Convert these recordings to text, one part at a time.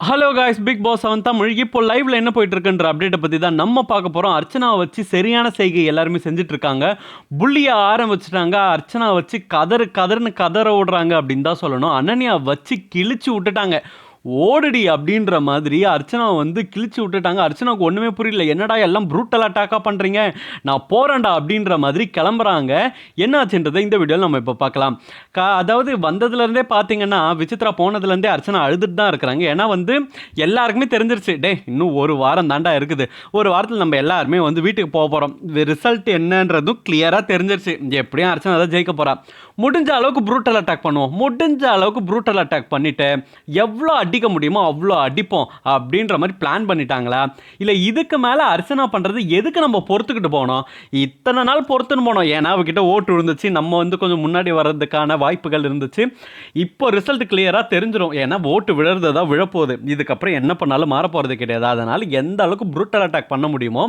Hello guys, Bigg Boss 7 Tamil இப்போ லைவ்ல என்ன போயிட்டு இருக்குன்ற அப்டேட்டை பற்றி தான் நம்ம பார்க்க போகிறோம். அர்ச்சனாவை வச்சு சரியான செய்கை எல்லாருமே செஞ்சுட்டு இருக்காங்க. புள்ளியை ஆரம்பிச்சிட்டாங்க. அர்ச்சனா வச்சு கதறுன்னு கதற விடுறாங்க அப்படின்னு தான் சொல்லணும். அனன்யா வச்சு கிழிச்சு விட்டுட்டாங்க. ஓடுடி அப்படின்ற மாதிரி அர்ச்சனா வந்து கிழிச்சு விட்டுட்டாங்க. அர்ச்சனாவுக்கு ஒன்றுமே புரியல. என்னடா எல்லாம் ப்ரூட்டல் அட்டாக்காக பண்ணுறீங்க, நான் போகிறேன்டா அப்படின்ற மாதிரி கிளம்புறாங்க. என்ன ஆச்சுன்றதை இந்த வீடியோவில் நம்ம இப்போ பார்க்கலாம். அதாவது வந்ததுலேருந்தே பார்த்தீங்கன்னா, விசித்ரா போனதுலேருந்தே அர்ச்சனா அழுதுட்டு தான் இருக்கிறாங்க. ஏன்னா வந்து எல்லாருக்குமே தெரிஞ்சிருச்சு, இன்னும் ஒரு வாரம் தாண்டா இருக்குது, ஒரு வாரத்தில் நம்ம எல்லாருமே வந்து வீட்டுக்கு போக போகிறோம், ரிசல்ட் என்னன்றதும் கிளியராக தெரிஞ்சிருச்சு. எப்படியும் அர்ச்சனா தான் ஜெயிக்க போகிறா. முடிஞ்ச அளவுக்கு ப்ரூட்டல் அட்டாக் பண்ணுவோம், முடிஞ்ச அளவுக்கு ப்ரூட்டல் அட்டாக் பண்ணிவிட்டு எவ்வளோ அடிக்க முடியுமோ அவ்வளோ அடிப்போம் அப்படின்ற மாதிரி பிளான் பண்ணிட்டாங்களா? இல்லை இதுக்கு மேலே அர்ச்சனா பண்ணுறது எதுக்கு நம்ம பொறுத்துக்கிட்டு போனோம்? இத்தனை நாள் பொறுத்துன்னு போனோம். ஏன்னா அவகிட்ட ஓட்டு இருந்துச்சு, நம்ம வந்து கொஞ்சம் முன்னாடி வர்றதுக்கான வாய்ப்புகள் இருந்துச்சு. இப்போ ரிசல்ட் கிளியராக தெரிஞ்சிடும். ஏன்னா ஓட்டு விழுறது தான் விழப்போகுது. இதுக்கப்புறம் என்ன பண்ணாலும் மாற போகிறது கிடையாது. அதனால் எந்த அளவுக்கு ப்ரூட்டல் அட்டாக் பண்ண முடியுமோ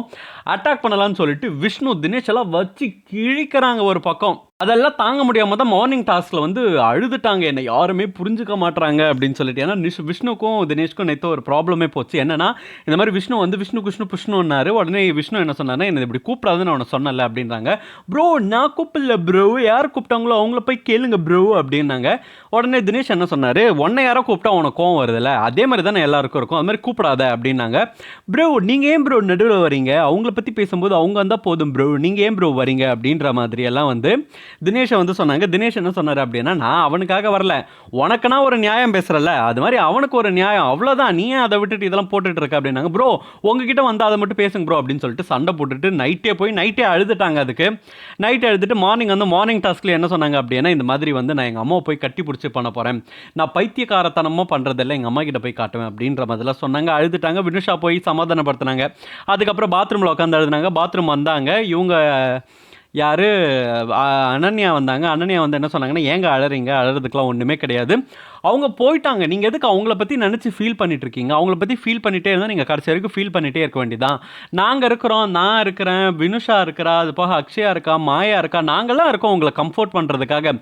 அட்டாக் பண்ணலாம்னு சொல்லிட்டு விஷ்ணு தினேஷ் எல்லாம் வச்சு கிழிக்கிறாங்க ஒரு பக்கம். அதெல்லாம் தாங்க முடியாமல் தான் மார்னிங் டாஸ்கில் வந்து அழுதுட்டாங்க. என்னை யாருமே புரிஞ்சுக்க மாட்டுறாங்க அப்படின்னு சொல்லிட்டு. ஏன்னா விஷ்ணுக்கும் தினேஷ்க்கும் நேற்று ஒரு ப்ராப்ளமே போச்சு. என்னன்னா, இந்த மாதிரி விஷ்ணு வந்து விஷ்ணு புஷ்ணுன்னாரு. உடனே விஷ்ணு என்ன சொன்னார்னா, என்னை இப்படி கூப்பிடாதுன்னு அவனை சொன்னல அப்படின்றாங்க. ப்ரோ நான் கூப்பிடல ப்ரோ, யார் கூப்பிட்டாங்களோ அவங்கள போய் கேளுங்க ப்ரோ அப்படின்னாங்க. உடனே தினேஷ் என்ன சொன்னார், உன்னை யாரோ கூப்பிட்டா உனக்கு கோவம் வருதுல்ல, அதே மாதிரி தானே எல்லாருக்கும் இருக்கும், அது மாதிரி கூப்பிடாத அப்படின்னாங்க. ப்ரோ நீங்கள் ஏன் ப்ரோ நடுவில் வரீங்க, அவங்கள பற்றி பேசும்போது அவங்க வந்தால் போதும் ப்ரோ, நீங்கள் ஏன் ப்ரோ வரீங்க அப்படின்ற மாதிரி எல்லாம் வந்து தினேஷை வந்து சொன்னாங்க. தினேஷ் என்ன சொன்னார் அப்படின்னா, நான் அவனுக்காக வரல, உனக்குனா ஒரு நியாயம் பேசுகிறல்ல, அது மாதிரி அவனுக்கு ஒரு நியாயம், அவ்வளோதான், நீ அதை விட்டுட்டு இதெல்லாம் போட்டுட்டு இருக்க அப்படின்னாங்க. ப்ரோ உங்ககிட்ட வந்து அதை மட்டும் பேசுங்க ப்ரோ அப்படின்னு சொல்லிட்டு சண்டை போட்டுட்டு நைட்டே அழுதுட்டாங்க. அதுக்கு நைட்டே அழுதுட்டு மார்னிங் டாஸ்கில் என்ன சொன்னாங்க அப்படின்னா, இந்த மாதிரி வந்து நான் எங்கள் அம்மாவை போய் கட்டி பிடிச்சி பண்ண போகிறேன், நான் பைத்தியக்காரத்தனமாக பண்ணுறதில்ல, எங்கள் அம்மா கிட்ட போய் காட்டுவேன் அப்படின்ற மாதிரிலாம் சொன்னாங்க. அழுதுட்டாங்க. வினுஷா போய் சமாதானப்படுத்தினாங்க. அதுக்கப்புறம் பாத்ரூமில் உட்காந்து அழுதுனாங்க. பாத்ரூம் வந்தாங்க இவங்க யார், அனன்யா வந்தாங்க. அனன்யா வந்து என்ன சொன்னாங்கன்னா, ஏங்க அழறீங்க, அழறதுக்கெலாம் ஒன்றுமே கிடையாது, அவங்க போயிட்டாங்க, நீங்கள் எதுக்கு அவங்கள பற்றி நினச்சி ஃபீல் பண்ணிட்டுருக்கீங்க, அவங்கள பற்றி ஃபீல் பண்ணிகிட்டே இருந்தால் நீங்கள் கடைசி வரைக்கும் ஃபீல் பண்ணிகிட்டே இருக்க வேண்டியதான். நாங்கள் இருக்கிறோம், நான் இருக்கிறேன், வினுஷா இருக்கிறா, அது போக அக்ஷயா இருக்கா, மாயா இருக்கா, நாங்களாம் இருக்கோம் உங்களை கம்ஃபோர்ட் பண்ணுறதுக்காக.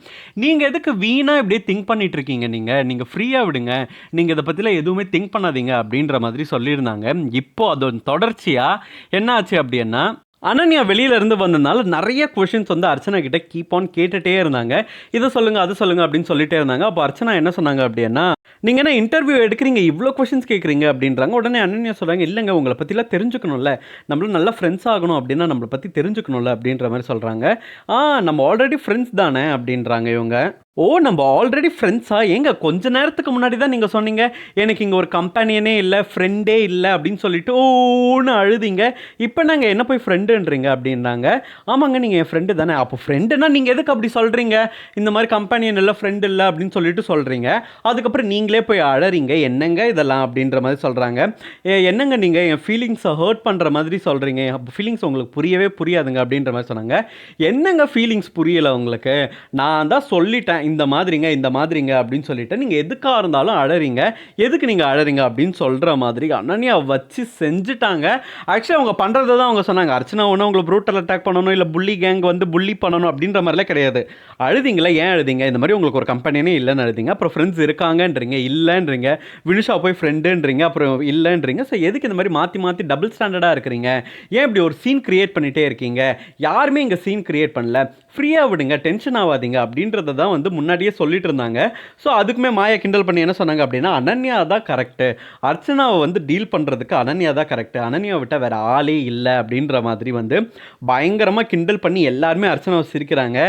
நீங்கள் எதுக்கு வீணாக இப்படியே திங்க் பண்ணிகிட்டு இருக்கீங்க, நீங்கள் ஃப்ரீயாக விடுங்க, நீங்கள் இதை பற்றிலாம் எதுவுமே திங்க் பண்ணாதீங்க அப்படின்ற மாதிரி சொல்லியிருந்தாங்க. இப்போ அதோட தொடர்ச்சியாக என்ன ஆச்சு அப்படின்னா, அனன்யா வெளியிலேருந்து வந்ததுனால நிறைய கொஷின்ஸ் வந்து அர்ச்சனா கிட்ட கீப் ஆன் கேட்டுகிட்டே இருந்தாங்க. இதை சொல்லுங்கள் அது சொல்லுங்கள் அப்படின்னு சொல்லிட்டே இருந்தாங்க. அப்போ அர்ச்சனா என்ன சொன்னாங்க அப்படின்னா, நீங்கள் என்ன இன்டர்வியூ எடுக்கிறீங்க, இவ்வளோ கொஷின்ஸ் கேட்குறீங்க அப்படின்றாங்க. உடனே அனன்யா சொல்கிறாங்க, இல்லைங்க உங்களை பற்றிலாம் தெரிஞ்சுக்கணும்ல, நம்மளும் நல்லா ஃப்ரெண்ட்ஸ் ஆகணும் அப்படின்னா நம்மளை பற்றி தெரிஞ்சுக்கணும்ல அப்படின்ற மாதிரி சொல்கிறாங்க. நம்ம ஆல்ரெடி ஃப்ரெண்ட்ஸ் தானே அப்படின்றாங்க இவங்க. ஓ நம்ம ஆல்ரெடி ஃப்ரெண்ட்ஸா? ஏங்க கொஞ்ச நேரத்துக்கு முன்னாடி தான் நீங்கள் சொன்னீங்க எனக்கு இங்கே ஒரு கம்பெனியனே இல்லை, ஃப்ரெண்டே இல்லை அப்படின்னு சொல்லிட்டு ஓன்னு அழுதிங்க. இப்போ நாங்கள் என்ன போய் ஃப்ரெண்டுன்றீங்க அப்படின்றாங்க. ஆமாங்க நீங்கள் என் ஃப்ரெண்டு தானே. அப்போ ஃப்ரெண்டுனா நீங்கள் எதுக்கு அப்படி சொல்கிறீங்க, இந்த மாதிரி கம்பெனியன் இல்லை ஃப்ரெண்டு இல்லை அப்படின்னு சொல்லிட்டு சொல்கிறீங்க. அதுக்கப்புறம் நீங்களே போய் அழறீங்க, என்னங்க இதெல்லாம் அப்படின்ற மாதிரி சொல்கிறாங்க. என்னங்க நீங்கள் என் ஃபீலிங்ஸை ஹர்ட் பண்ணுற மாதிரி சொல்கிறீங்க, அப்போ ஃபீலிங்ஸ் உங்களுக்கு புரியவே புரியாதுங்க அப்படின்ற மாதிரி சொன்னாங்க. என்னங்க ஃபீலிங்ஸ் புரியலை உங்களுக்கு, நான் தான் சொல்லிட்டேன் இந்த மாதிரிங்க அப்படின்னு சொல்லிட்டு நீங்கள் எதுக்காக இருந்தாலும் அழறீங்க, எதுக்கு நீங்கள் அழறீங்க அப்படின்னு சொல்கிற மாதிரி அனன்யா வச்சு செஞ்சுட்டாங்க. ஆக்சுவலி அவங்க பண்ணுறது தான் அவங்க சொன்னாங்க. அர்ச்சனா ஒன்று உங்களை ப்ரூட்டல் அட்டாக் பண்ணணும், இல்லை புள்ளி கேங் வந்து புள்ளி பண்ணணும் அப்படின்ற மாதிரிலாம் கிடையாது. அழுதிங்களா, ஏன் அழுதிங்க, இந்த மாதிரி உங்களுக்கு ஒரு கம்பெனினே இல்லைன்னு அழுதிங்க, அப்புறம் ஃப்ரெண்ட்ஸ் இருக்காங்கன்றீங்க இல்லைன்றீங்க, வினுஷா போய் ஃப்ரெண்டுன்றீங்க அப்புறம் இல்லைன்றீங்க. ஸோ எதுக்கு இந்த மாதிரி மாற்றி டபுள் ஸ்டாண்டர்டாக இருக்கிறீங்க, ஏன் இப்படி ஒரு சீன் கிரியேட் பண்ணிகிட்டே இருக்கீங்க, யாருமே இங்கே சீன் கிரியேட் பண்ணல, ஃப்ரீயாக விடுங்க, டென்ஷன் ஆகாதீங்க அப்படின்றத தான் வந்து முன்னாடியே சொல்லிட்டு இருந்தாங்க. ஸோ அதுக்குமே மாயா கிண்டல் பண்ணி என்ன சொன்னாங்க அப்படின்னா, அனன்யா தான் கரெக்டு, அர்ச்சனாவை வந்து டீல் பண்ணுறதுக்கு அனன்யா தான் கரெக்டு, அனன்யா விட்டால் வேறு ஆளே இல்லை அப்படின்ற மாதிரி வந்து பயங்கரமாக கிண்டல் பண்ணி எல்லாருமே அர்ச்சனாவை சிரிக்கிறாங்க.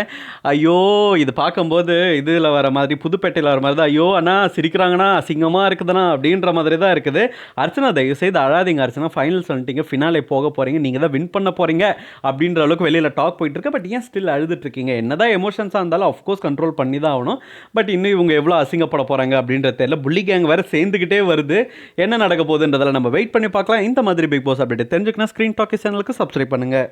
ஐயோ இது பார்க்கும்போது இதில் வர மாதிரி புதுப்பேட்டையில் வர மாதிரி தான், ஐயோ அண்ணா சிரிக்கிறாங்கண்ணா அசிங்கமாக இருக்குதுண்ணா அப்படின்ற மாதிரி தான் இருக்குது. அர்ச்சனா தயவு செய்து அழாதீங்க, அர்ச்சனா ஃபைனல்ஸ் வந்துட்டீங்க, ஃபினாலே போக போகிறீங்க, நீங்கள் தான் வின் பண்ண போகிறீங்க அப்படின்ற அளவுக்கு வெளியில் டாக் போயிட்டு இருக்கு. பட் ஏன் ஸ்டில் அழுதுட்ருக்கீங்க, என்னதான் எமோஷன்ஸாக இருந்தாலும் அஃப்கோர்ஸ் கண்ட்ரோல் பண்ணி தான் ஆகணும். பட் இன்னும் இவங்க எவ்வளோ அசிங்கப்பட போகிறாங்க அப்படின்றது தெரியல. புள்ளி கேங் வேறு சேர்ந்துக்கிட்டே வருது, என்ன நடக்க போகுதுன்றதில் நம்ம வெயிட் பண்ணி பார்க்கலாம். இந்த மாதிரி பிக் பாஸ் அப்டேட் தெரிஞ்சுக்கணும் ஸ்க்ரீன் டாக்கி சேனலுக்கு சப்ஸ்கிரைப் பண்ணுங்கள்.